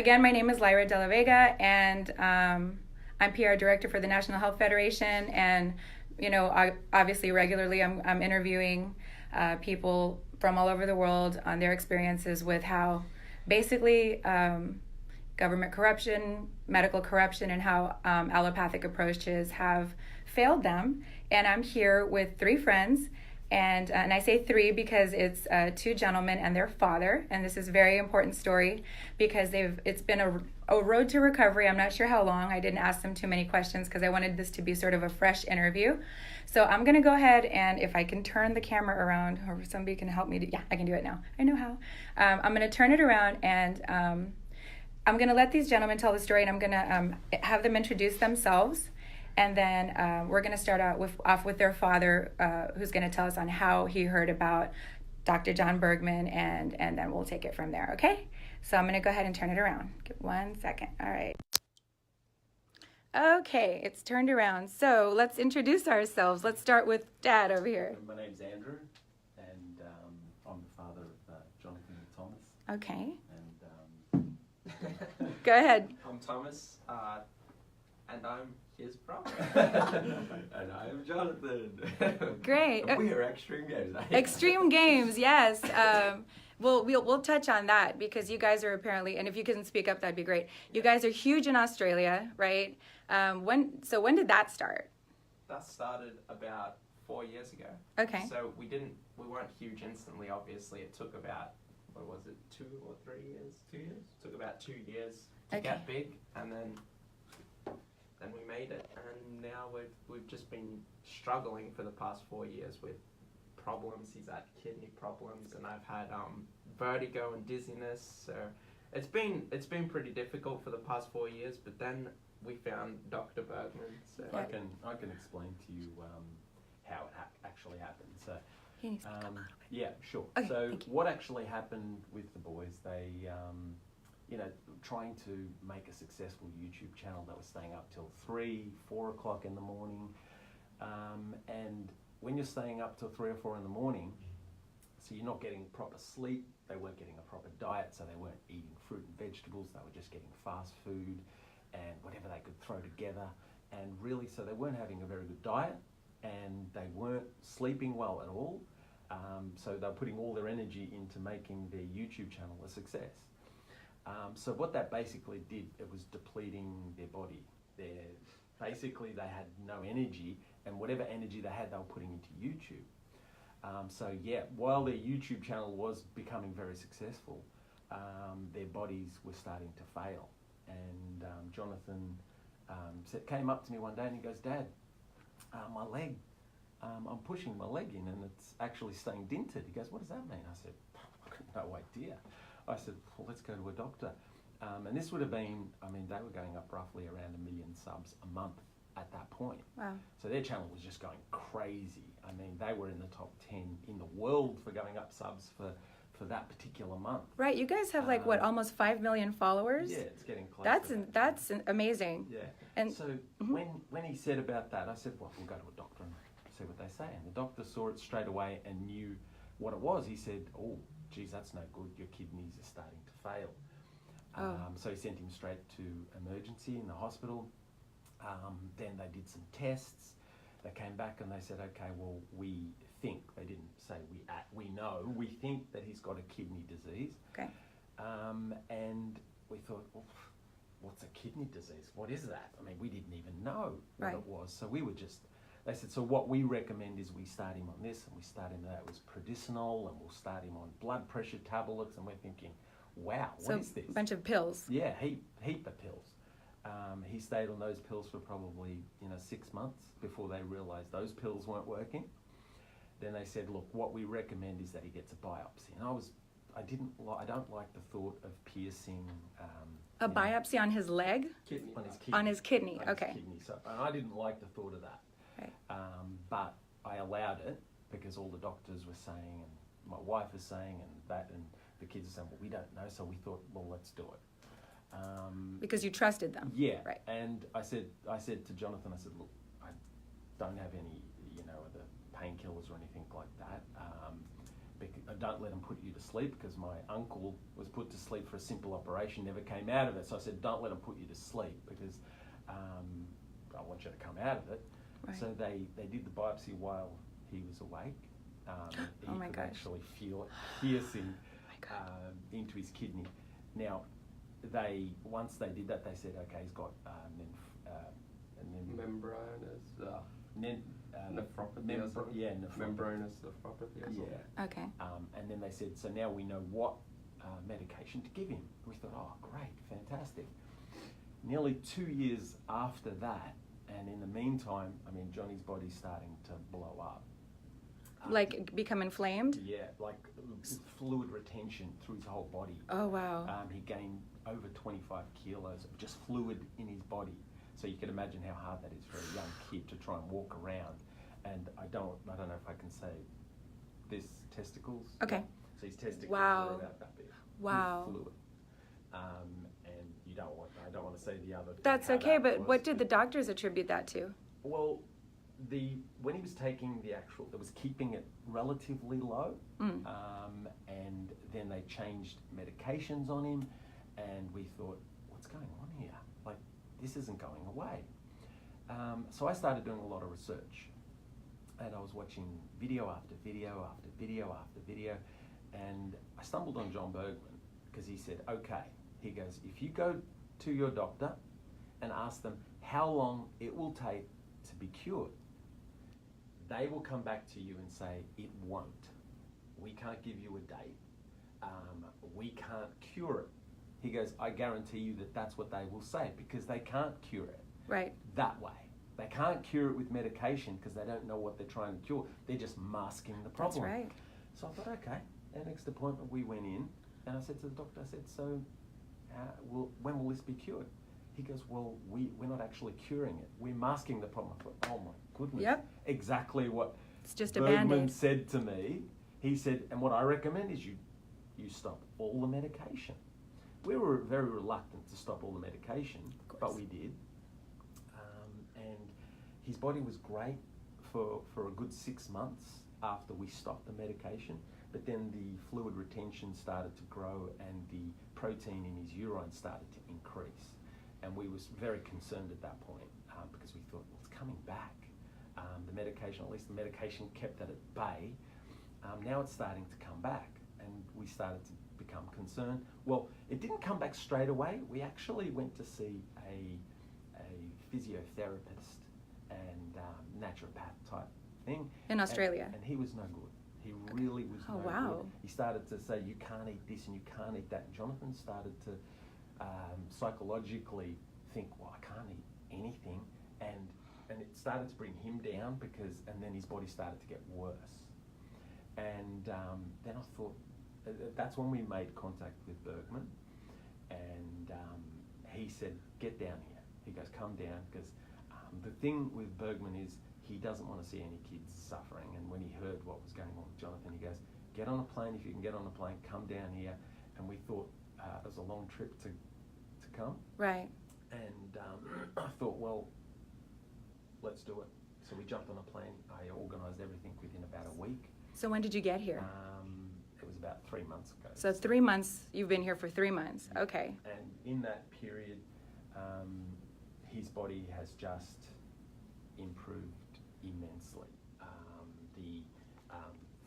again, my name is Lyra De La Vega, and I'm PR director for the National Health Federation. And obviously, regularly, I'm interviewing people from all over the world on their experiences with how basically government corruption, medical corruption, and how allopathic approaches have failed them. And I'm here with three friends. And I say three because it's two gentlemen and their father, and this is a very important story because it's been a road to recovery. I'm not sure how long. I didn't ask them too many questions because I wanted this to be sort of a fresh interview. So I'm going to go ahead, and if I can turn the camera around, or somebody can help me. Yeah, I can do it now. I know how. I'm going to turn it around, and I'm going to let these gentlemen tell the story, and I'm going to have them introduce themselves. And then we're going to start off with their father, who's going to tell us on how he heard about Dr. John Bergman, and then we'll take it from there, okay? So I'm going to go ahead and turn it around. Give 1 second. All right. Okay, it's turned around. So let's introduce ourselves. Let's start with Dad over here. My name's Andrew, and I'm the father of Jonathan and Thomas. Okay. And go ahead. I'm Thomas, and I'm his brother. And I am Jonathan. Great. And we are XtremeGamez. XtremeGamez, yes. We'll touch on that because you guys are apparently, and if you can speak up, that'd be great. You guys are huge in Australia, right? When did that start? That started about 4 years ago. Okay. So we weren't huge instantly, obviously. It took about, 2 or 3 years? 2 years? It took about 2 years to get big, and then we made it, and now we've just been struggling for the past 4 years with problems. He's had kidney problems, and I've had vertigo and dizziness. So it's been pretty difficult for the past 4 years. But then we found Dr. Bergman. So I can explain to you how it actually happened. So He needs to come a little bit. yeah, sure. Okay, So thank you. what actually happened with the boys? They trying to make a successful YouTube channel. They were staying up till 3, 4 o'clock in the morning. And when you're staying up till 3 or 4 in the morning, so you're not getting proper sleep, they weren't getting a proper diet, so they weren't eating fruit and vegetables, they were just getting fast food and whatever they could throw together. And really, so they weren't having a very good diet, and they weren't sleeping well at all. So they were putting all their energy into making their YouTube channel a success. So what that basically did, it was depleting their body. Basically they had no energy, and whatever energy they had, they were putting into YouTube. So yeah, while their YouTube channel was becoming very successful, their bodies were starting to fail. And Jonathan came up to me one day and he goes, "Dad, my leg, I'm pushing my leg in and it's actually staying dented." He goes, "What does that mean?" I said, "I've got no idea." I said, "Well, let's go to a doctor." And this would have been, they were going up roughly around 1 million subs a month at that point. Wow. So their channel was just going crazy. They were in the top 10 in the world for going up subs for that particular month. Right, you guys have almost 5 million followers? Yeah, it's getting close. That's amazing. Yeah. And so when he said about that, I said, "Well, we'll go to a doctor and see what they say." And the doctor saw it straight away and knew what it was. He said, "Oh, geez, that's no good. Your kidneys are starting to fail." So he sent him straight to emergency in the hospital. Then they did some tests. They came back and they said, "Okay, well, we think," they didn't say we know, "we think that he's got a kidney disease." Okay. And we thought, well, what's a kidney disease? What is that? We didn't even know what it was. So we were they said, "So what we recommend is we start him on this," and we start him, that was prednisolone, and we'll start him on blood pressure tablets. And we're thinking, wow, what is this? So a bunch of pills. Yeah, heap of pills. He stayed on those pills for probably 6 months before they realised those pills weren't working. Then they said, "Look, what we recommend is that he gets a biopsy." And I don't like the thought of piercing A biopsy on his leg? Kidney. on his kidney. On his kidney, On his okay. kidney. So I didn't like the thought of that. Right. But I allowed it because all the doctors were saying, and my wife was saying, and the kids were saying, "Well, we don't know," so we thought, well, let's do it. Because you trusted them. Yeah. Right. And I said to Jonathan, I said, "Look, I don't have any, the painkillers or anything like that. don't let them put you to sleep, because my uncle was put to sleep for a simple operation, never came out of it. So I said, don't let them put you to sleep, because I want you to come out of it. Right. So they did the biopsy while he was awake. He could actually feel it piercing into his kidney. Now, once they did that, they said, okay, he's got membranous nephropathy. Membranous nephropathy. Yeah. Okay. And then they said, so now we know what medication to give him. We thought, oh, great, fantastic. Nearly 2 years after that, and in the meantime, I mean, Johnny's body's starting to blow up. Like become inflamed? Yeah, like fluid retention through his whole body. Oh, wow. He gained over 25 kilos of just fluid in his body. So you can imagine how hard that is for a young kid to try and walk around. And I don't know if I can say this, testicles. Okay. So his testicles are about that big. Wow. With fluid. And I don't want to say the other thing. That's okay, but what did the doctors attribute that to? Well, when he was taking it was keeping it relatively low, and then they changed medications on him, and we thought, what's going on here? Like, this isn't going away. So I started doing a lot of research, and I was watching video after video after video after video, and I stumbled on John Bergman, because he said, okay, he goes, if you go to your doctor and ask them how long it will take to be cured, they will come back to you and say, it won't. We can't give you a date. We can't cure it. He goes, I guarantee you that that's what they will say, because they can't cure it that way. They can't cure it with medication, because they don't know what they're trying to cure. They're just masking the problem. That's right. So I thought, okay. Our next appointment, we went in, and I said to the doctor, so when will this be cured? He goes, well, we're not actually curing it. We're masking the problem. I thought, oh my goodness. Yep. Exactly what it's just a Bergman Band-Aid. said to me. He said, and what I recommend is you stop all the medication. We were very reluctant to stop all the medication, but we did. And his body was great for a good 6 months after we stopped the medication. But then the fluid retention started to grow, and the protein in his urine started to increase. And we was very concerned at that point, because we thought, well, it's coming back. The medication, at least the medication kept it at bay. Now it's starting to come back, and we started to become concerned. Well, it didn't come back straight away. We actually went to see a physiotherapist and naturopath type thing. In Australia? And he was no good. He really was no good. He started to say, you can't eat this and you can't eat that. And Jonathan started to psychologically think, well, I can't eat anything. And it started to bring him down, and then his body started to get worse. And then I thought, that's when we made contact with Bergman. And he said, get down here. He goes, come down, because the thing with Bergman is he doesn't want to see any kids suffering. And when he heard what was going on with Jonathan, he goes, get on a plane. If you can get on a plane, come down here. And we thought it was a long trip to come. Right. And I thought, well, let's do it. So we jumped on a plane. I organised everything within about a week. So when did you get here? It was about 3 months ago. So 3 months, you've been here for 3 months. Okay. And in that period, his body has just improved immensely.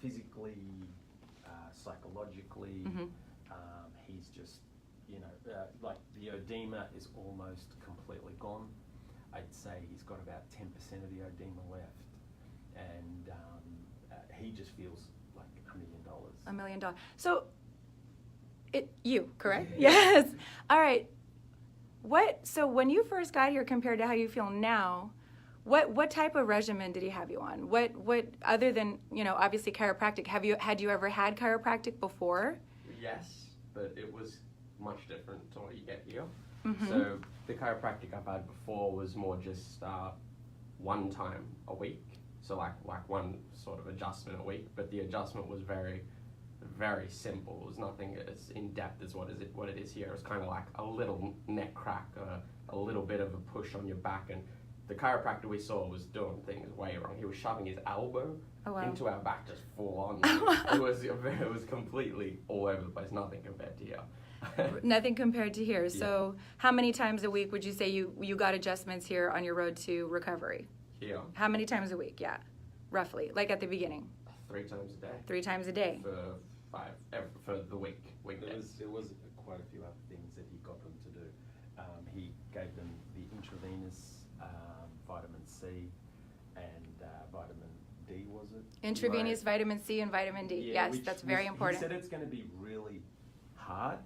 Physically, psychologically, he's just, like the edema is almost completely gone. I'd say he's got about 10% of the edema left. And he just feels like $1 million. $1 million. So, you, correct? Yes. All right. So when you first got here compared to how you feel now, what type of regimen did he have you on? What other than, obviously chiropractic, had you ever had chiropractic before? Yes, but it was much different to what you get here. Mm-hmm. So the chiropractic I've had before was more just one time a week. So like one sort of adjustment a week, but the adjustment was very, very simple. It was nothing as in-depth as what it is here. It was kind of like a little neck crack, a little bit of a push on your back, and the chiropractor we saw was doing things way wrong. He was shoving his elbow into our back just full on. It was completely all over the place, nothing compared to here. Nothing compared to here. So how many times a week would you say you got adjustments here on your road to recovery? Here. How many times a week? Yeah, roughly, like at the beginning. 3 times a day. 3 times a day. For the week. There was quite a few other things that he got them to do. He gave them the intravenous vitamin C and vitamin D, was it? Intravenous vitamin C and vitamin D. Yeah, yes, that's very important. He said it's going to be really hard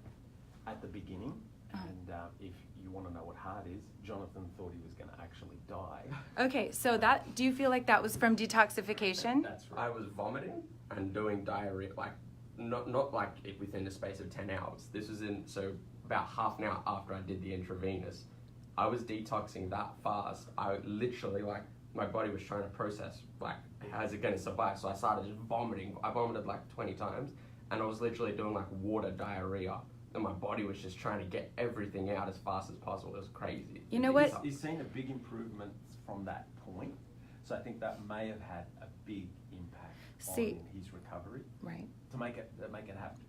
at the beginning, and if you want to know what hard is, Jonathan thought he was going to actually die. Okay, so do you feel like that was from detoxification? That's right. I was vomiting and doing diarrhea, like not like within the space of 10 hours. This was so about half an hour after I did the intravenous. I was detoxing that fast. I literally, like, my body was trying to process, like, how's it going to survive? So I started just vomiting. I vomited like 20 times, and I was literally doing like water diarrhea. And my body was just trying to get everything out as fast as possible. It was crazy. You know what? He's seen a big improvement from that point. So I think that may have had a big impact on his recovery. Right. To make it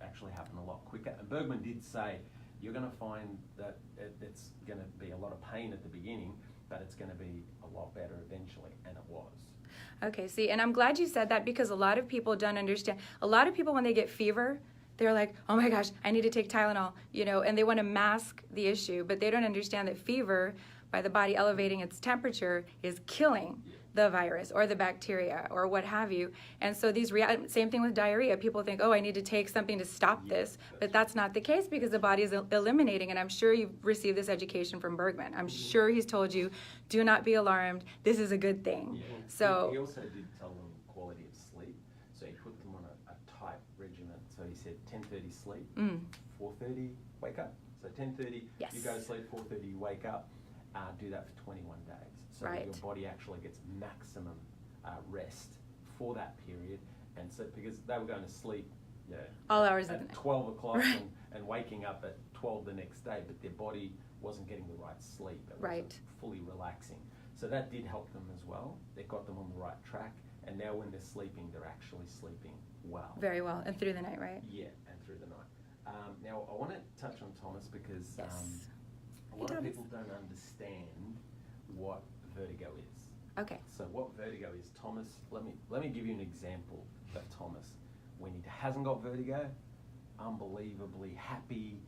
actually happen a lot quicker. And Bergman did say, you're going to find that it's going to be a lot of pain at the beginning, but it's going to be a lot better eventually, and it was. Okay, see, and I'm glad you said that, because a lot of people don't understand. A lot of people, when they get fever, they're like, oh my gosh, I need to take Tylenol, and they want to mask the issue, but they don't understand that fever, by the body elevating its temperature, is killing the virus or the bacteria or what have you. And so same thing with diarrhea. People think, oh, I need to take something to stop this, but that's not the case, because the body is eliminating. And I'm sure you've received this education from Bergman. I'm sure he's told you, do not be alarmed. This is a good thing. Yeah. So he also did tell them quality of sleep. So he put them on a tight regimen. So he said 10:30 sleep, 4:30 wake up. So 10:30 you go to sleep, 4:30 you wake up. Do that for 21 days. So that your body actually gets maximum rest for that period. And so, because they were going to sleep all hours at 12 o'clock and waking up at 12 the next day, but their body wasn't getting the right sleep. It wasn't fully relaxing. So that did help them as well. It got them on the right track. And now when they're sleeping, they're actually sleeping well. Very well. And through the night, right? Yeah, and through the night. Now, I want to touch on Thomas, because a lot of people don't understand what vertigo is. Okay. So what vertigo is, Thomas, let me give you an example of Thomas. When he hasn't got vertigo, unbelievably happy,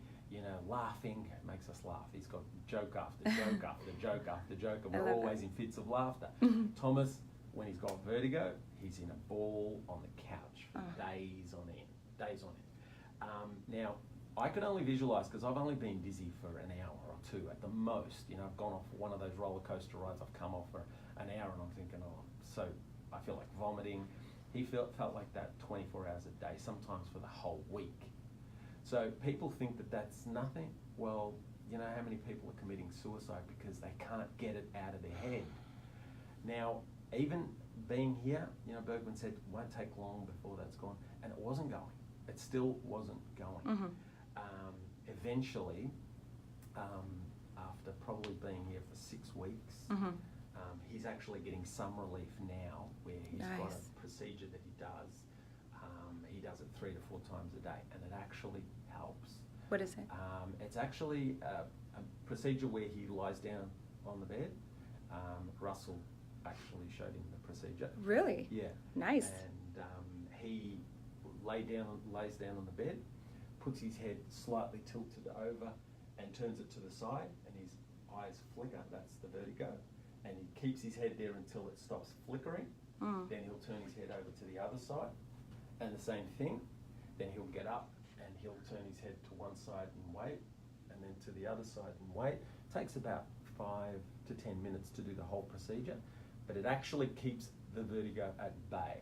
laughing, it makes us laugh. He's got joke after joke after joke after joke, and we're always in fits of laughter. Thomas, when he's got vertigo, he's in a ball on the couch for days on end. Now, I can only visualize, because I've only been dizzy for an hour or two at the most. I've gone off one of those roller coaster rides. I've come off for an hour and I'm thinking, so I feel like vomiting. He felt like that 24 hours a day, sometimes for the whole week. So people think that that's nothing. Well, how many people are committing suicide because they can't get it out of their head? Now, even being here, Bergman said it won't take long before that's gone, and it wasn't going. It still wasn't going. Eventually, after probably being here for 6 weeks, he's actually getting some relief now, where he's got a procedure that he does. He does it 3 to 4 times a day, and it actually helps. What is it? It's actually a procedure where he lies down on the bed. Russell actually showed him the procedure. Really? Yeah. Nice. And he lays down on the bed, puts his head slightly tilted over and turns it to the side, and his eyes flicker. That's the vertigo. And he keeps his head there until it stops flickering. Then he'll turn his head over to the other side, and the same thing. Then he'll get up and he'll turn his head to one side and wait, and then to the other side and wait. It takes about 5 to 10 minutes to do the whole procedure, but it actually keeps the vertigo at bay.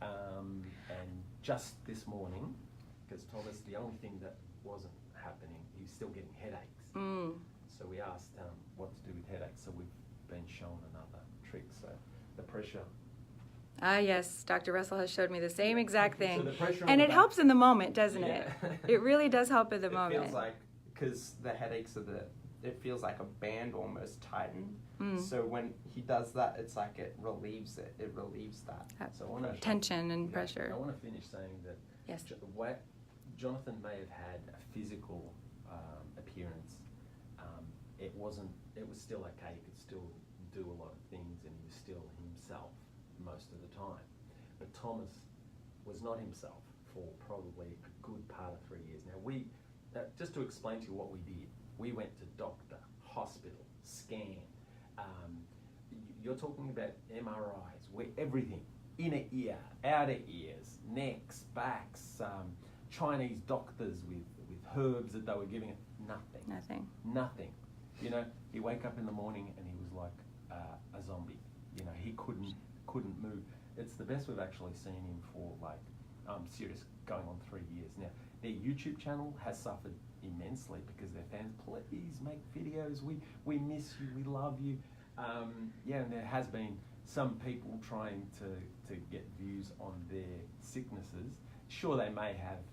And just this morning, because Thomas, the only thing that wasn't happening, he was still getting headaches. So we asked what to do with headaches, so we've been shown another trick. So the pressure. Yes, Dr. Russell has showed me the same exact thing. So the pressure and it helps in the moment, doesn't it? It really does help in the moment. It feels like, because the headaches are it feels like a band almost tightened. So when he does that, it's like it relieves that. So I wanna, tension and pressure. I want to finish saying that Yes. Jonathan may have had a physical appearance. It was still okay. He could still do a lot of things, and he was still himself most of the time. But Thomas was not himself for probably a good part of 3 years. Now just to explain to you what we did, we went to doctor, hospital, scan. You're talking about MRIs, where everything, inner ear, outer ears, necks, backs, Chinese doctors with herbs that they were giving it, nothing. You know, he wake up in the morning and he was like a zombie. You know, he couldn't move. It's the best we've actually seen him for like, serious, going on 3 years now. Their YouTube channel has suffered immensely because their fans, please make videos, we miss you, we love you. And there has been some people trying to get views on their sicknesses. Sure, they may have,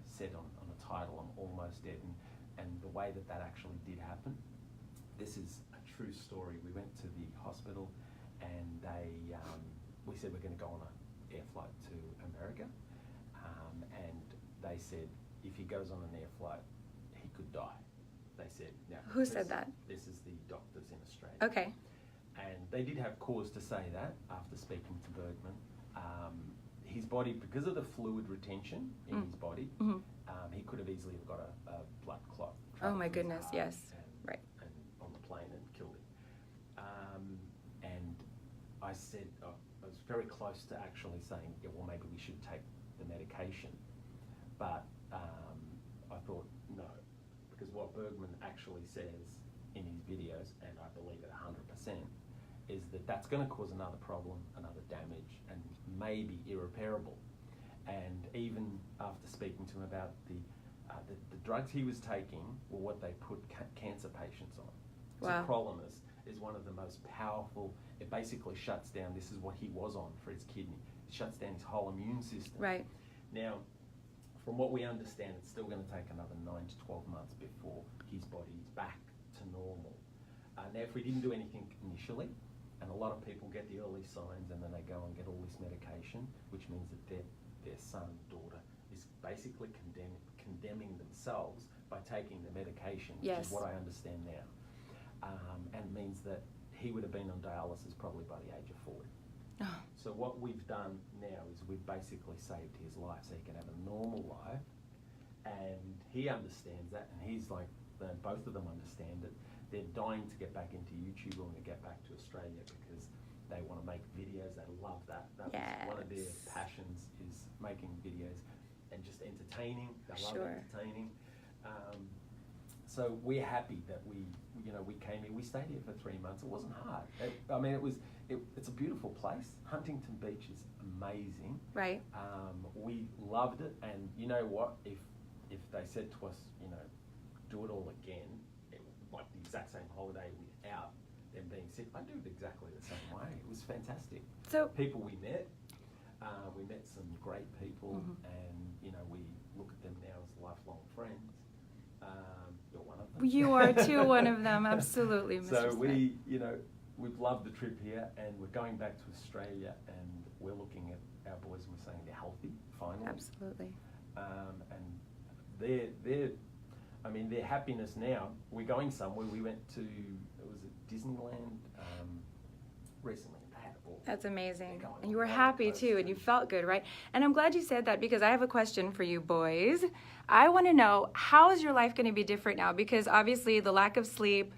said on the title, I'm almost dead, and the way that actually did happen. This is a true story. We went to the hospital, and we said we're going to go on an air flight to America, and they said if he goes on an air flight, he could die. They said, now, who said that? This is the doctors in Australia. Okay. And they did have cause to say that after speaking to Bergman. His body, because of the fluid retention in his body, he could have easily got a blood clot. Oh my goodness, yes. And on the plane and killed him. And I said, I was very close to actually saying, yeah, well, maybe we should take the medication. But I thought, no, because what Bergman actually says in his videos, and I believe it 100%, is that that's going to cause another problem, another damage, and maybe irreparable. And even after speaking to him about the drugs he was taking were what they put cancer patients on. Wow. Tacrolimus is one of the most powerful. It basically shuts down. This is what he was on for his kidney. It shuts down his whole immune system. Right. Now, from what we understand, it's still going to take another 9 to 12 months before his body is back to normal. Now, if we didn't do anything initially, and a lot of people get the early signs and then they go and get all this medication, which means that their son, daughter, is basically condemning themselves by taking the medication, which is what I understand now. And it means that he would have been on dialysis probably by the age of 40. Oh. So what we've done now is we've basically saved his life so he can have a normal life, and he understands that, and he's like, both of them understand it. They're dying to get back into YouTube or to get back to Australia because they want to make videos. They love that. That was one of their passions, is making videos and just entertaining. They love entertaining. So we're happy that we came here. We stayed here for 3 months. It wasn't hard. It's a beautiful place. Huntington Beach is amazing. Right. We loved it, and you know what? If they said to us, do it all again, like the exact same holiday without them being sick, I'd do it exactly the same way. It was fantastic. So people we met some great people, and we look at them now as lifelong friends. You're one of them. You are too one of them, absolutely, Mr. So Smith. we've loved the trip here, and we're going back to Australia, and we're looking at our boys and we're saying they're healthy, finally. Absolutely. And their happiness now. We're going somewhere. We went to, was it Disneyland recently. That's amazing. And you were happy too, and you felt good, right? And I'm glad you said that, because I have a question for you boys. I want to know, how is your life going to be different now? Because obviously the lack of sleep,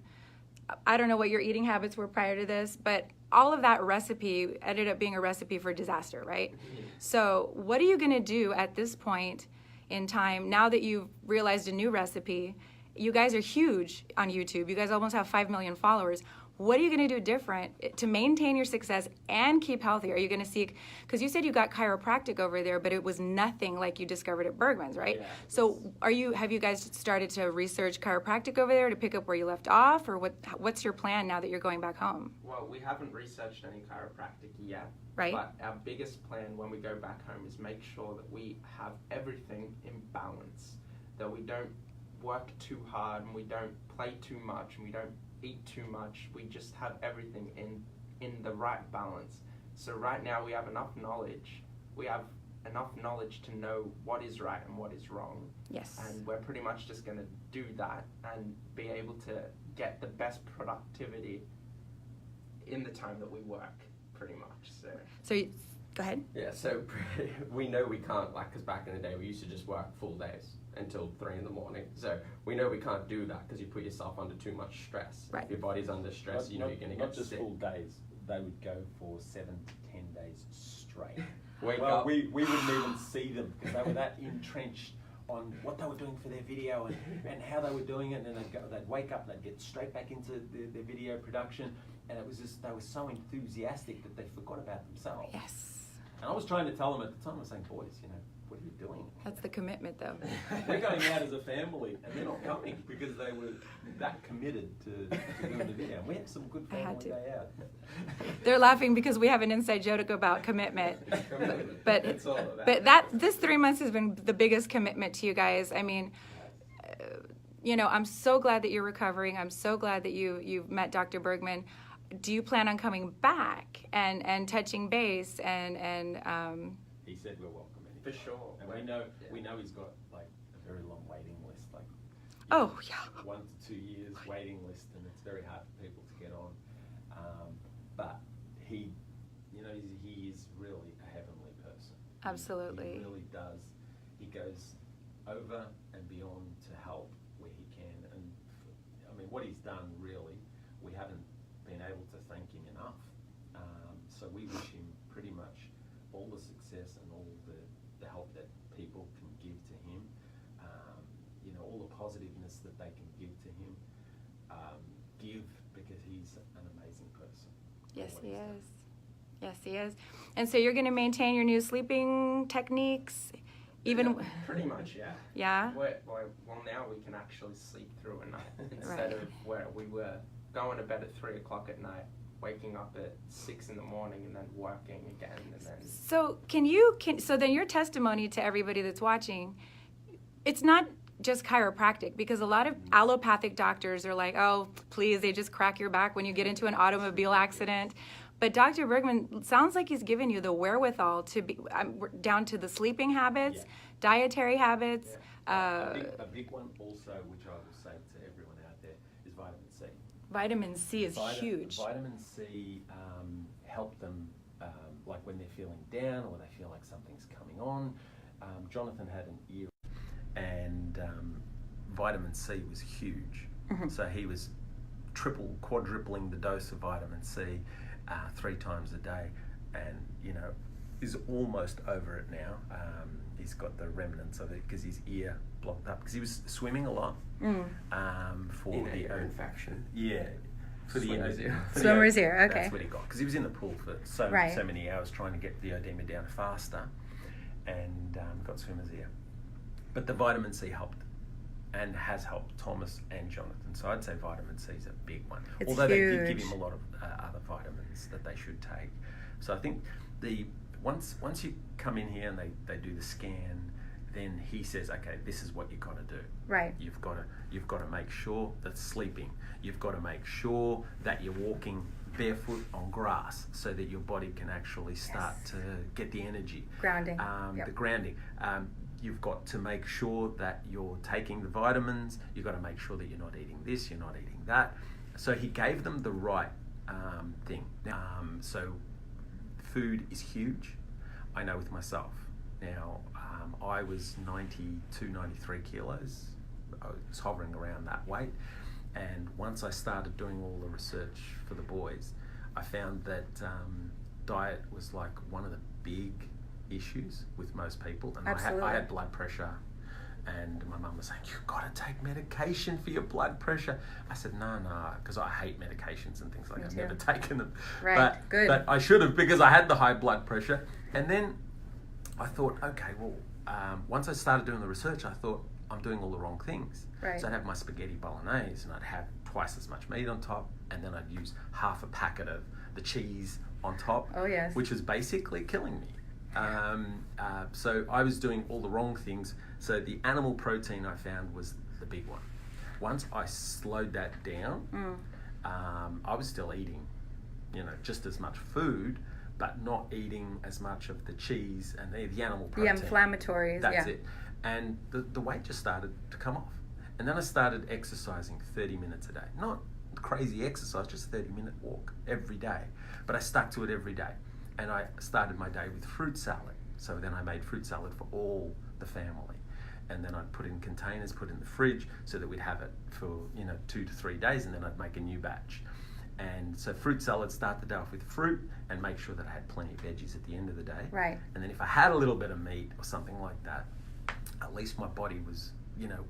I don't know what your eating habits were prior to this, but all of that recipe ended up being a recipe for disaster, right? So what are you going to do at this point in time, now that you've realized a new recipe? You guys are huge on YouTube. You guys almost have 5 million followers. What are you going to do different to maintain your success and keep healthy? Are you going to seek, because you said you got chiropractic over there, but it was nothing like you discovered at Bergman's, right? Yeah, so have you guys started to research chiropractic over there to pick up where you left off, or what's your plan now that you're going back home? Well, we haven't researched any chiropractic yet. Right. But our biggest plan when we go back home is make sure that we have everything in balance, that we don't work too hard and we don't play too much and we don't eat too much. We just have everything in the right balance. So right now we have enough knowledge. We have enough knowledge to know what is right and what is wrong. Yes. And we're pretty much just going to do that and be able to get the best productivity in the time that we work, pretty much. So go ahead. Yeah, so we know we can't, like, because back in the day we used to just work full days until 3 in the morning. So we know we can't do that because you put yourself under too much stress. Right. If your body's under stress, you're going to get Not just sick. full days, they would go for 7 to 10 days straight. Wake Well, up. we wouldn't even see them because they were that entrenched on what they were doing for their video and how they were doing it, and then they'd wake up and they'd get straight back into their video production, and it was just, they were so enthusiastic that they forgot about themselves. Yes. And I was trying to tell them at the time, I was saying, boys, what are you doing? That's the commitment, though. We're going out as a family, and they're not coming because they were that committed to doing the video. We had some good I had family to. day out. They're laughing because we have an inside joke about commitment. But it's all of that. But this 3 months has been the biggest commitment to you guys. I mean, I'm so glad that you're recovering. I'm so glad that you've met Dr. Bergman. Do you plan on coming back and touching base and He said we're welcome. For sure. And we know he's got like a very long waiting list, like Oh, yeah. 1 to 2 years waiting list, and it's very hard for people to get on. But he is really a heavenly person. Absolutely. He really does. He goes over and beyond to help where he can. And I mean, what he's done really, we haven't been able to thank him enough. So we wish him pretty much all the success and all the help that people can give to him. All the positiveness that they can give to him. Give because he's an amazing person. Yes, What he he's done. is. Yes, he is. And so you're going to maintain your new sleeping techniques, even Yeah, pretty much, yeah. Yeah. Well, now we can actually sleep through a night instead of where we were going to bed at 3 o'clock at night, waking up at 6 in the morning, and then working again, and then. So so then your testimony to everybody that's watching, it's not just chiropractic, because a lot of allopathic doctors are like, oh, please, they just crack your back when you get into an automobile accident. But Dr. Bergman sounds like he's given you the wherewithal to be down to the sleeping habits, dietary habits. A big one also, which I will say to everyone out there, is vitamin C. Vitamin C is huge. Vitamin C help them, like when they're feeling down or they feel like something's coming on. Jonathan had an ear, and vitamin C was huge. Mm-hmm. So he was quadrupling the dose of vitamin C 3 times a day, and is almost over it now. He's got the remnants of it because his ear blocked up because he was swimming a lot for In the ear infection. Yeah. For Swimmer's ear. Swimmer's ear, okay. That's what he got because he was in the pool for so many hours trying to get the edema down faster, and got swimmer's ear. But the vitamin C helped, and has helped Thomas and Jonathan. So I'd say vitamin C is a big one. It's Although they did huge. give him a lot of other vitamins that they should take. So I think once you come in here and they do the scan, then he says, okay, this is what you've got to do. Right. You've got to make sure that sleeping. You've got to make sure that you're walking barefoot on grass so that your body can actually start to get the energy. Grounding. The grounding. You've got to make sure that you're taking the vitamins. You've got to make sure that you're not eating this, you're not eating that. So he gave them the right thing. So food is huge. I know with myself. Now, I was 92, 93 kilos. I was hovering around that weight. And once I started doing all the research for the boys, I found that diet was like one of the big issues with most people. And I had blood pressure, and my mum was saying, you've got to take medication for your blood pressure. I said, no, because I hate medications and things like that. I've never taken them. Right, good. But I should have, because I had the high blood pressure. And then I thought, okay, well, once I started doing the research, I thought, I'm doing all the wrong things. Right. So I'd have my spaghetti bolognese, and I'd have twice as much meat on top, and then I'd use half a packet of the cheese on top. Oh, yes. Which was basically killing me. So I was doing all the wrong things. So the animal protein I found was the big one. Once I slowed that down, I was still eating, just as much food, but not eating as much of the cheese and the animal protein. The inflammatories, That's it. And the weight just started to come off. And then I started exercising 30 minutes a day. Not crazy exercise, just a 30-minute walk every day. But I stuck to it every day. And I started my day with fruit salad. So then I made fruit salad for all the family. And then I'd put in containers, put in the fridge, so that we'd have it for 2 to 3 days, and then I'd make a new batch. And so fruit salad, start the day off with fruit and make sure that I had plenty of veggies at the end of the day. Right. And then if I had a little bit of meat or something like that, at least my body was,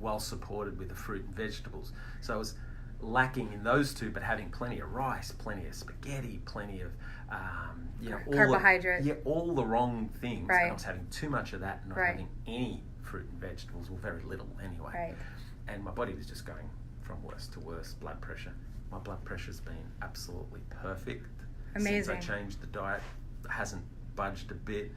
well supported with the fruit and vegetables. So I was lacking in those two, but having plenty of rice, plenty of spaghetti, plenty of, carbohydrates. All the wrong things. Right. And I was having too much of that and not having any fruit and vegetables, or very little anyway. Right. And my body was just going from worse to worse. Blood pressure. My blood pressure's been absolutely perfect. Amazing. Since I changed the diet. It hasn't budged a bit.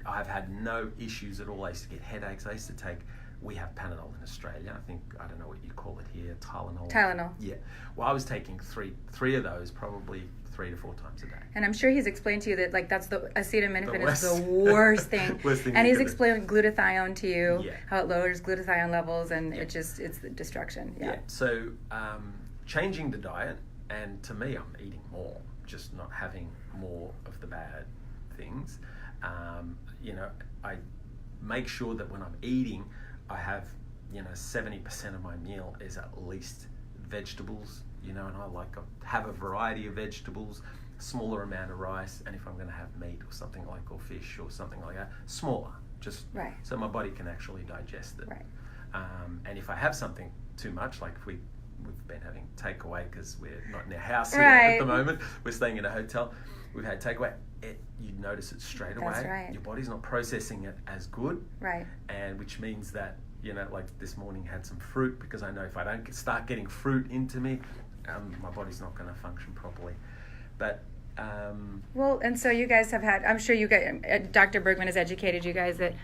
I've had no issues at all. I used to get headaches. I used to take, we have Panadol in Australia. I don't know what you call it here, Tylenol. Tylenol. Yeah. Well, I was taking three of those probably 3 to 4 times a day. And I'm sure he's explained to you that that's the acetaminophen is the worst thing. Worst thing and he's do. explained glutathione to you, Yeah. how it lowers glutathione levels, and it's the destruction. Yeah. So changing the diet, and to me, I'm eating more, just not having more of the bad things. I make sure that when I'm eating, I have 70% of my meal is at least vegetables, and I like to have a variety of vegetables, smaller amount of rice, and if I'm going to have meat or something like, or fish or something like that, smaller, just so my body can actually digest it. Right. And if I have something too much, like if we've been having takeaway because we're not in our house here at the moment, we're staying in a hotel, we've had takeaway, you'd notice it straight away. That's right. Your body's not processing it as good. Right. And which means that, like this morning had some fruit, because I know if I don't start getting fruit into me, my body's not going to function properly. But well, and so you guys have had, I'm sure you guys, Dr. Bergman has educated you guys that,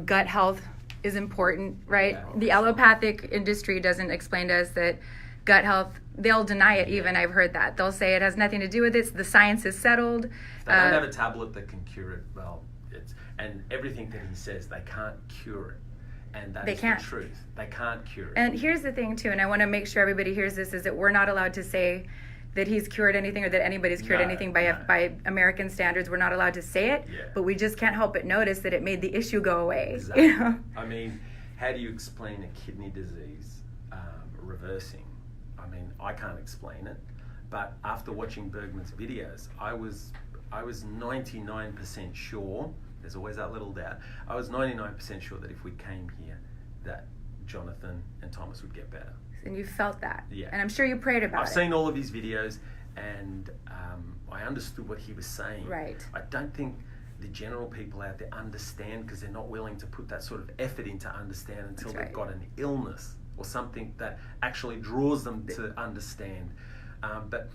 gut health is important, right? Yeah, the allopathic industry doesn't explain to us that gut health, they'll deny it even. I've heard that. They'll say it has nothing to do with it. The science is settled. They don't have a tablet that can cure it. Well, and everything that he says, they can't cure it. And that is the truth. They can't cure it. And here's the thing, too, and I want to make sure everybody hears this, is that we're not allowed to say that he's cured anything, or that anybody's cured anything by American standards. We're not allowed to say it, but we just can't help but notice that it made the issue go away. Exactly. I mean, how do you explain a kidney disease reversing? I mean, I can't explain it, but after watching Bergman's videos, I was 99% sure, there's always that little doubt, I was 99% sure that if we came here, that Jonathan and Thomas would get better. And you felt that. Yeah. And I'm sure you prayed about it. I've seen all of his videos, and I understood what he was saying. Right. I don't think the general people out there understand, because they're not willing to put that sort of effort in to understand until they've got an illness or something that actually draws them to understand. But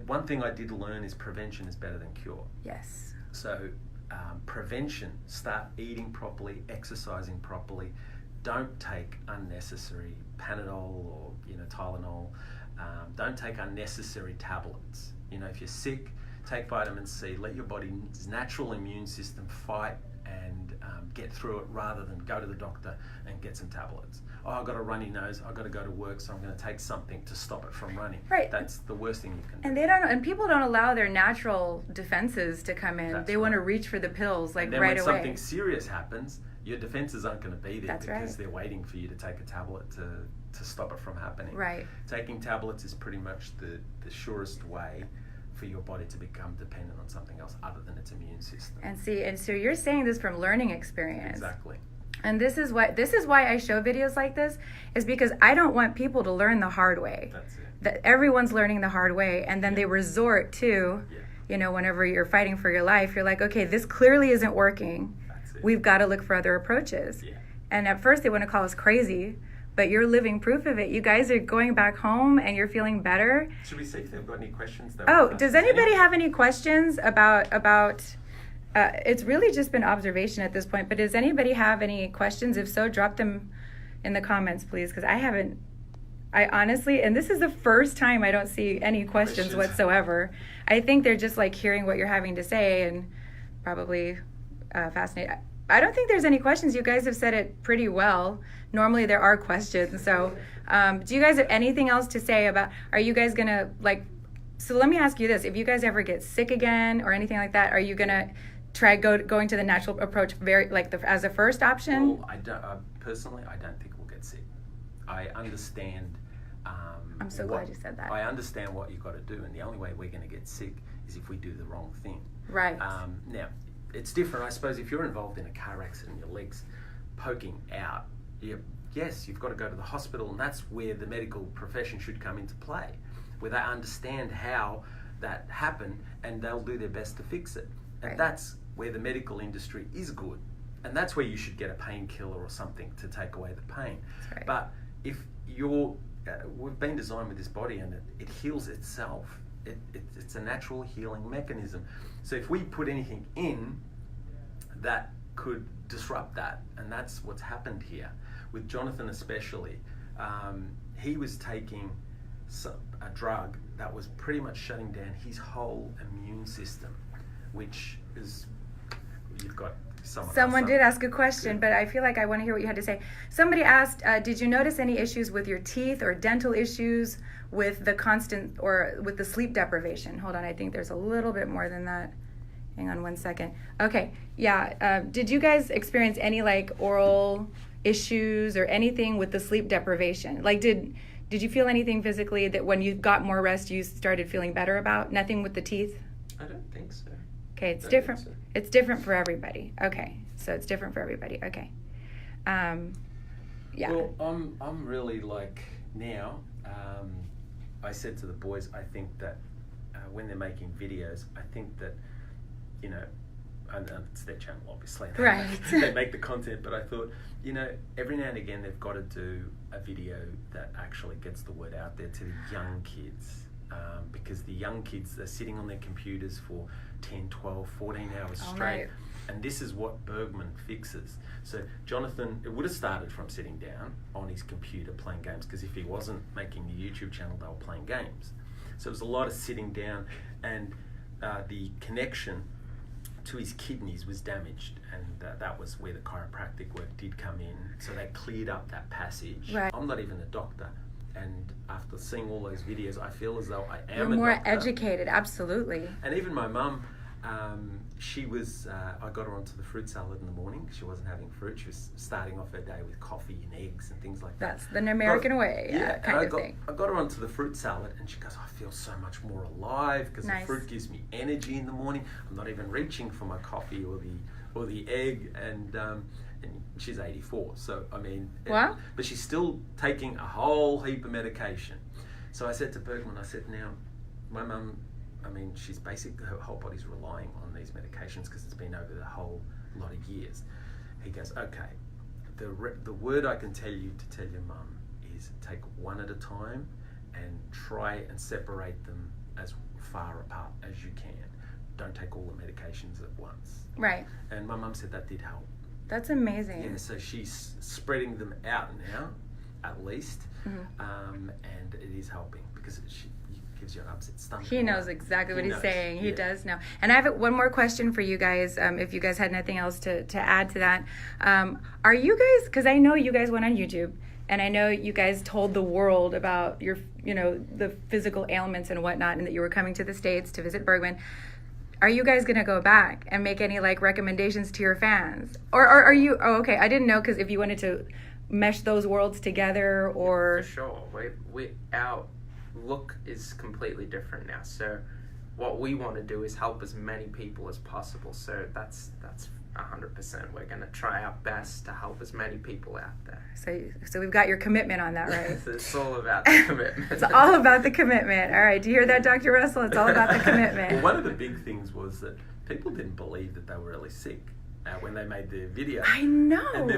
one thing I did learn is prevention is better than cure. Yes. So prevention, start eating properly, exercising properly. Don't take unnecessary Panadol or Tylenol. Don't take unnecessary tablets. If you're sick, take vitamin C. Let your body's natural immune system fight and get through it, rather than go to the doctor and get some tablets. Oh, I've got a runny nose, I've got to go to work, so I'm going to take something to stop it from running. Right. That's the worst thing you can do. And people don't allow their natural defenses to come in. They want to reach for the pills right away. When something serious happens, your defenses aren't going to be there. That's because right. they're waiting for you to take a tablet to stop it from happening. Right. Taking tablets is pretty much the surest way for your body to become dependent on something else other than its immune system. And so you're saying this from learning experience. Exactly. And this is why I show videos like this, is because I don't want people to learn the hard way. That's it. That everyone's learning the hard way, and then they resort to, whenever you're fighting for your life, you're like, okay, this clearly isn't working. That's it. We've got to look for other approaches. Yeah. And at first they want to call us crazy, but you're living proof of it. You guys are going back home and you're feeling better. Should we see if they've got any questions? Does anybody have any questions about it's really just been observation at this point, but does anybody have any questions? If so, drop them in the comments, please, because I honestly, and this is the first time I don't see any questions whatsoever. I think they're just like hearing what you're having to say and probably fascinated. I don't think there's any questions. You guys have said it pretty well. Normally there are questions. So do you guys have anything else to say about, are you guys going to like, so let me ask you this. If you guys ever get sick again or anything like that, are you going to try going to the natural approach as a first option? Well, personally, I don't think we'll get sick. I understand. I'm so glad you said that. I understand what you've got to do, and the only way we're going to get sick is if we do the wrong thing. Right. Now, it's different. I suppose if you're involved in a car accident, your leg's poking out, yes, you've got to go to the hospital, and that's where the medical profession should come into play, where they understand how that happened, and they'll do their best to fix it. And Right. that's where the medical industry is good. And that's where you should get a painkiller or something to take away the pain. That's right. But if we've been designed with this body and it heals itself. It's a natural healing mechanism. So if we put anything in, that could disrupt that. And that's what's happened here. With Jonathan especially, he was taking a drug that was pretty much shutting down his whole immune system, which is, you've got Someone did ask a question, but I feel like I want to hear what you had to say. Somebody asked, did you notice any issues with your teeth or dental issues with the constant or with the sleep deprivation? Hold on, I think there's a little bit more than that. Hang on one second. Okay, yeah. Did you guys experience any like oral issues or anything with the sleep deprivation? Like did you feel anything physically that when you got more rest you started feeling better about? Nothing with the teeth? I don't think so. Okay, it's different. So. It's different for everybody. Okay, so it's different for everybody. Okay, yeah. Well, I'm really like now. I said to the boys, I think that when they're making videos, I think that and it's their channel, obviously. Right. They make the content, but I thought, every now and again they've got to do a video that actually gets the word out there to the young kids. Because the young kids, they're sitting on their computers for 10, 12, 14 hours straight. Right. And this is what Bergman fixes. So Jonathan, it would have started from sitting down on his computer playing games, because if he wasn't making the YouTube channel, they were playing games. So it was a lot of sitting down, and the connection to his kidneys was damaged, and that was where the chiropractic work did come in. So they cleared up that passage. Right. I'm not even a doctor. And after seeing all those videos, I feel as though I am You're a more doctor. educated, absolutely. And even my mum, she was, I got her onto the fruit salad in the morning. She wasn't having fruit. She was starting off her day with coffee and eggs and things like that. That's the American way, kind of thing. I got her onto the fruit salad, and she goes, I feel so much more alive because Nice. the fruit gives me energy in the morning. I'm not even reaching for my coffee or the egg, and she's 84, so I mean, Wow. but she's still taking a whole heap of medication. So I said to Bergman, now, my mum, I mean, she's basically, her whole body's relying on these medications because it's been over the whole lot of years. He goes, okay, the word I can tell you to tell your mum is take one at a time and try and separate them as far apart as you can. Don't take all the medications at once. Right. And my mum said that did help. That's amazing. Yeah, so she's spreading them out now, at least, and it is helping because she gives you an upset stomach. He knows exactly what he's saying. He Yeah. does know. And I have one more question for you guys, if you guys had nothing else to add to that. Are you guys, because I know you guys went on YouTube, and I know you guys told the world about your, the physical ailments and whatnot, and that you were coming to the States to visit Bergman. Are you guys going to go back and make any like recommendations to your fans? Or are you, okay, I didn't know, because if you wanted to mesh those worlds together or... For sure. Our look is completely different now. So what we want to do is help as many people as possible. So that's 100%. We're going to try our best to help as many people out there. So we've got your commitment on that, right? It's all about the commitment. It's all about the commitment. All right, do you hear that, Dr. Russell? It's all about the commitment. Well, one of the big things was that people didn't believe that they were really sick when they made the video. I know. And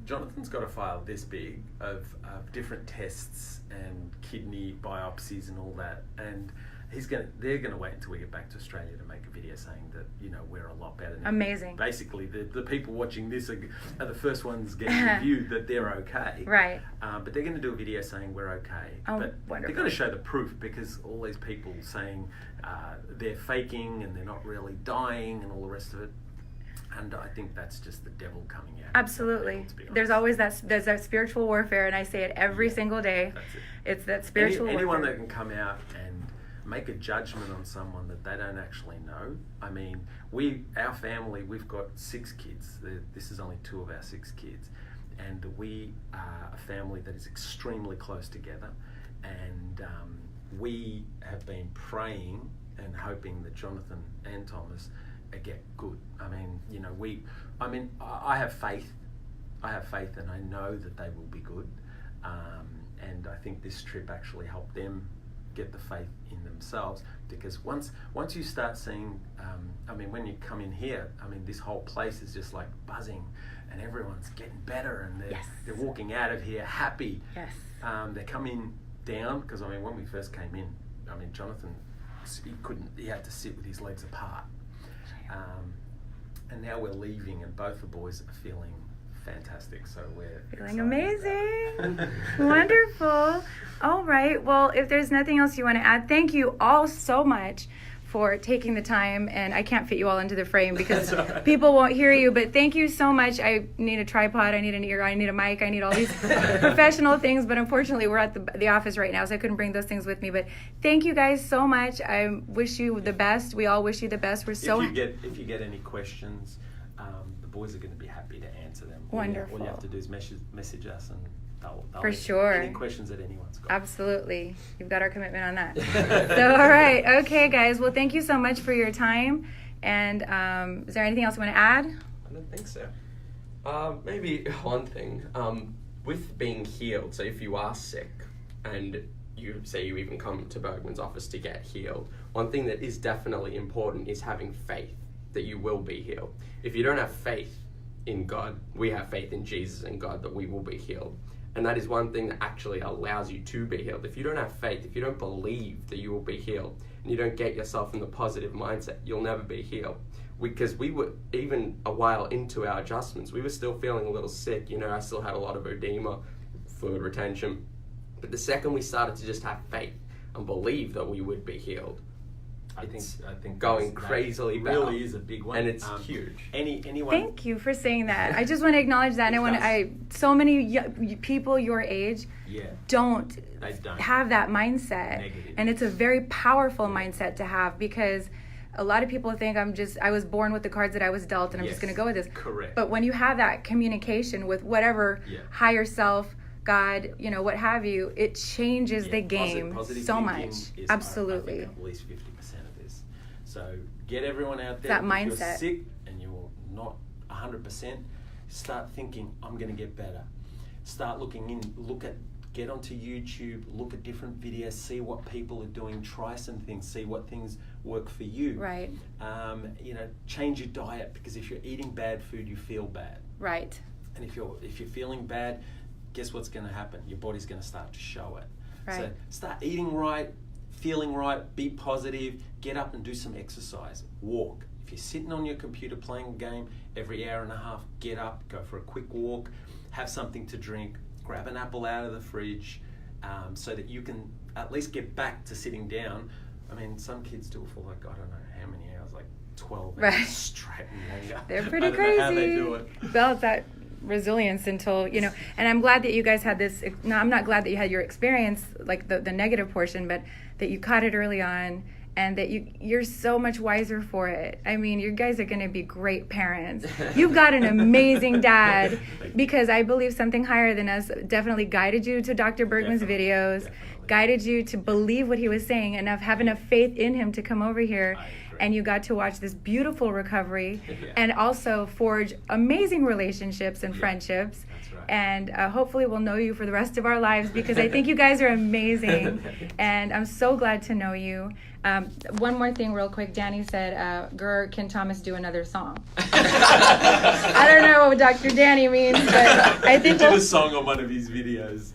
Jonathan's got a file this big of different tests and kidney biopsies and all that. And they're gonna wait until we get back to Australia to make a video saying that, you know, we're a lot better now. Amazing. Basically, the people watching this are the first ones getting reviewed that they're okay. Right. But they're going to do a video saying we're okay. Oh, but wonderful. they've got to show the proof, because all these people saying they're faking and they're not really dying and all the rest of it. And I think that's just the devil coming out. Absolutely. There's always there's that spiritual warfare, and I say it every single day. That's it. It's that spiritual Anyone warfare. that can come out and make a judgment on someone that they don't actually know. I mean, our family, we've got 6 kids. This is only 2 of our 6 kids. And we are a family that is extremely close together. And we have been praying and hoping that Jonathan and Thomas get good. I mean, you know, I have faith. I have faith, and I know that they will be good. And I think this trip actually helped them get the faith in themselves, because once you start seeing, I mean, when you come in here, I mean, this whole place is just like buzzing, and everyone's getting better, and they're walking out of here happy. Yes. They're coming down, because I mean, when we first came in, I mean, Jonathan, he had to sit with his legs apart. And now we're leaving, and both the boys are feeling fantastic, so we're feeling amazing. Wonderful. All right, well, if there's nothing else you want to add, thank you all so much for taking the time, and I can't fit you all into the frame because people won't hear you, but thank you so much. I need a tripod, I need an ear, I need a mic, I need all these professional things, but unfortunately we're at the office right now, so I couldn't bring those things with me. But thank you guys so much. I wish you the best. We all wish you the best. We're so if you get any questions, the boys are going to be happy to answer them. Wonderful. All you have to do is message us, and they'll For answer sure. any questions that anyone's got. Absolutely. You've got our commitment on that. So, all right. Okay, guys. Well, thank you so much for your time. And is there anything else you want to add? I don't think so. Maybe one thing. With being healed, so if you are sick and you say you even come to Bergman's office to get healed, one thing that is definitely important is having faith that you will be healed. If you don't have faith in God, we have faith in Jesus and God that we will be healed. And that is one thing that actually allows you to be healed. If you don't have faith, if you don't believe that you will be healed, and you don't get yourself in the positive mindset, you'll never be healed. Because we were, even a while into our adjustments, we were still feeling a little sick. You know, I still had a lot of edema, fluid retention. But the second we started to just have faith and believe that we would be healed, I think going crazily better. Really is a big one, and it's huge. Anyone? Thank you for saying that. I just want to acknowledge that. And so many people your age don't have that mindset. Negative. And it's a very powerful mindset to have, because a lot of people think I was born with the cards that I was dealt, and I'm just going to go with this. Correct. But when you have that communication with whatever higher self, God, you know, what have you, it changes the game positive so thinking much. is, Absolutely. I think at least 50% of this. So get everyone out there. That if mindset. you're sick and you're not 100%, start thinking, I'm going to get better. Start looking in, get onto YouTube, look at different videos, see what people are doing, try some things, see what things work for you. Right. You know, change your diet, because if you're eating bad food, you feel bad. Right. And if you're feeling bad, guess what's going to happen? Your body's going to start to show it. Right. So start eating right, feeling right, be positive, get up and do some exercise, walk. If you're sitting on your computer playing a game, every hour and a half, get up, go for a quick walk, have something to drink, grab an apple out of the fridge, so that you can at least get back to sitting down. I mean, some kids do it for like, I don't know how many hours, like 12 hours straight and longer. They're pretty I don't crazy. know how they do it. Well, it's that resilience until, you know, and I'm glad that you guys had this, no, I'm not glad that you had your experience, like the negative portion, but that you caught it early on, and that you're so much wiser for it. I mean, you guys are going to be great parents. You've got an amazing dad, because I believe something higher than us definitely guided you to Dr. Bergman's videos, guided you to believe what he was saying, and have enough faith in him to come over here. And you got to watch this beautiful recovery and also forge amazing relationships and friendships. That's right. And hopefully we'll know you for the rest of our lives, because I think you guys are amazing. And I'm so glad to know you. One more thing real quick. Danny said, can Thomas do another song? I don't know what Dr. Danny means, but I think he did a song on one of his videos.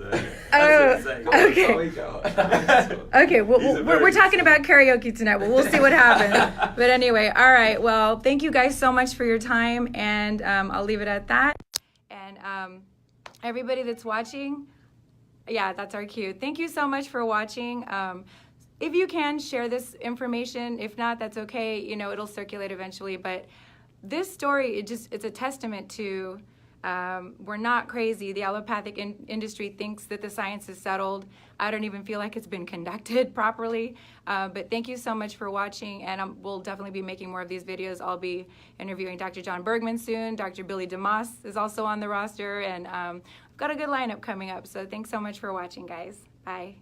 Okay, we're talking about karaoke tonight. Well, we'll see what happens. But anyway, all right. Well, thank you guys so much for your time, and I'll leave it at that. And everybody that's watching, yeah, that's our cue. Thank you so much for watching. If you can, share this information. If not, that's okay. You know, it'll circulate eventually. But this story, it's a testament to we're not crazy. The allopathic industry thinks that the science is settled. I don't even feel like it's been conducted properly. But thank you so much for watching, and we'll definitely be making more of these videos. I'll be interviewing Dr. John Bergman soon. Dr. Billy DeMoss is also on the roster, and I've got a good lineup coming up. So thanks so much for watching, guys. Bye.